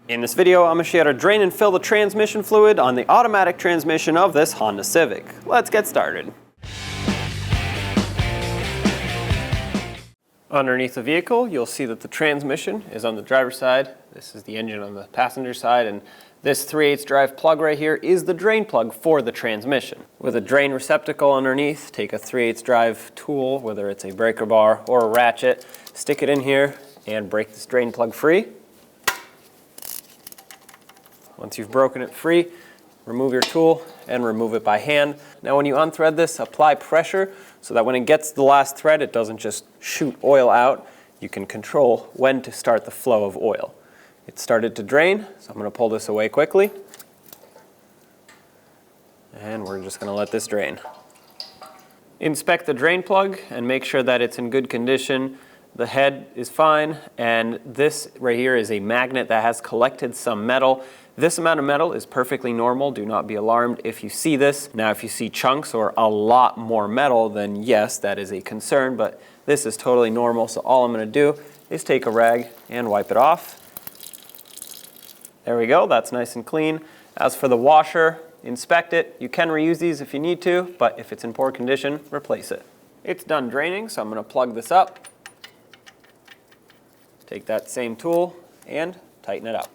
In this video, I'm going to show you how to drain and fill the transmission fluid on the automatic transmission of this Honda Civic. Let's get started. Underneath the vehicle, you'll see that the transmission is on the driver's side. This is the engine on the passenger side, and this 3/8 drive plug right here is the drain plug for the transmission. With a drain receptacle underneath, take a 3/8 drive tool, whether it's a breaker bar or a ratchet, stick it in here and break this drain plug free. Once you've broken it free, remove your tool and remove it by hand. Now when you unthread this, apply pressure so that when it gets to the last thread, it doesn't just shoot oil out. You can control when to start the flow of oil. It started to drain, so I'm going to pull this away quickly. And we're just going to let this drain. Inspect the drain plug and make sure that it's in good condition. The head is fine, and this right here is a magnet that has collected some metal. This amount of metal is perfectly normal. Do not be alarmed if you see this. Now, if you see chunks or a lot more metal, then yes, that is a concern, but this is totally normal. So all I'm going to do is take a rag and wipe it off. There we go. That's nice and clean. As for the washer, inspect it. You can reuse these if you need to, but if it's in poor condition, replace it. It's done draining, so I'm going to plug this up. Take that same tool and tighten it up.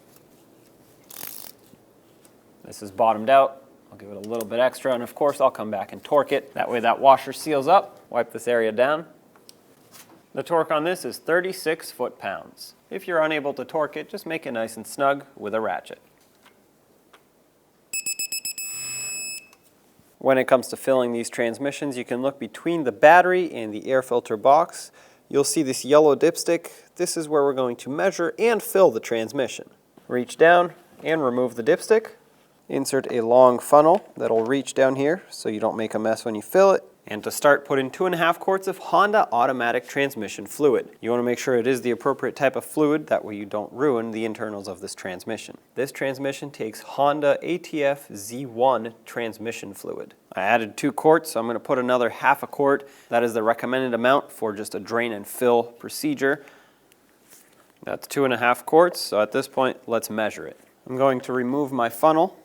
This is bottomed out. I'll give it a little bit extra, and of course I'll come back and torque it. That way that washer seals up. Wipe this area down. The torque on this is 36 foot-pounds. If you're unable to torque it, just make it nice and snug with a ratchet. When it comes to filling these transmissions, you can look between the battery and the air filter box. You'll see this yellow dipstick. This is where we're going to measure and fill the transmission. Reach down and remove the dipstick. Insert a long funnel that'll reach down here so you don't make a mess when you fill it. And to start, put in 2.5 quarts of Honda automatic transmission fluid. You want to make sure it is the appropriate type of fluid, that way you don't ruin the internals of this transmission. This transmission takes Honda ATF Z1 transmission fluid. I added 2 quarts, so I'm going to put another 1/2 quart. That is the recommended amount for just a drain and fill procedure. That's 2.5 quarts, so at this point, let's measure it. I'm going to remove my funnel.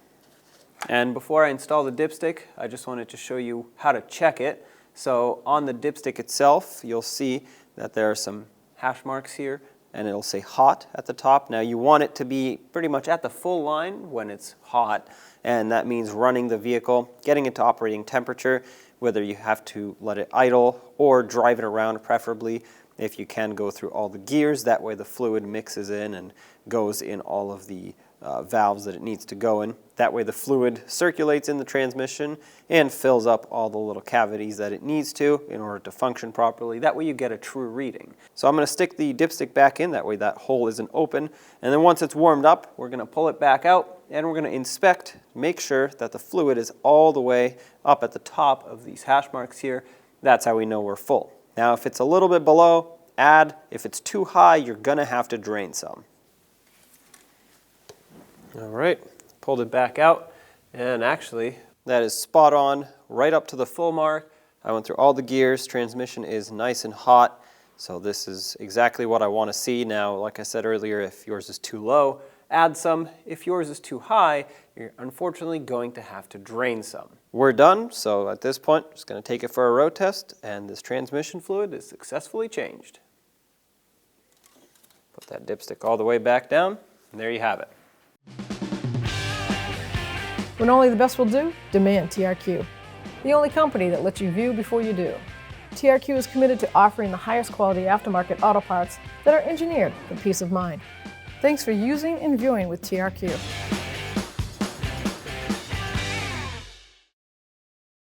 And before I install the dipstick, I just wanted to show you how to check it. So on the dipstick itself, you'll see that there are some hash marks here, and it'll say hot at the top. Now you want it to be pretty much at the full line when it's hot, and that means running the vehicle, getting it to operating temperature, whether you have to let it idle or drive it around preferably. If you can, go through all the gears, that way the fluid mixes in and goes in all of the valves that it needs to go in. That way the fluid circulates in the transmission and fills up all the little cavities that it needs to in order to function properly. That way you get a true reading. So I'm going to stick the dipstick back in, that way that hole isn't open. And then once it's warmed up, we're going to pull it back out and we're going to inspect, make sure that the fluid is all the way up at the top of these hash marks here. That's how we know we're full. Now if it's a little bit below, add. If it's too high, you're going to have to drain some. All right, pulled it back out, and actually that is spot on, right up to the full mark. I went through all the gears, transmission is nice and hot, so this is exactly what I want to see. Now, like I said earlier, if yours is too low, add some. If yours is too high, you're unfortunately going to have to drain some. We're done, so at this point, just going to take it for a road test, and this transmission fluid is successfully changed. Put that dipstick all the way back down, and there you have it. When only the best will do, demand TRQ. The only company that lets you view before you do. TRQ is committed to offering the highest quality aftermarket auto parts that are engineered for peace of mind. Thanks for using and viewing with TRQ.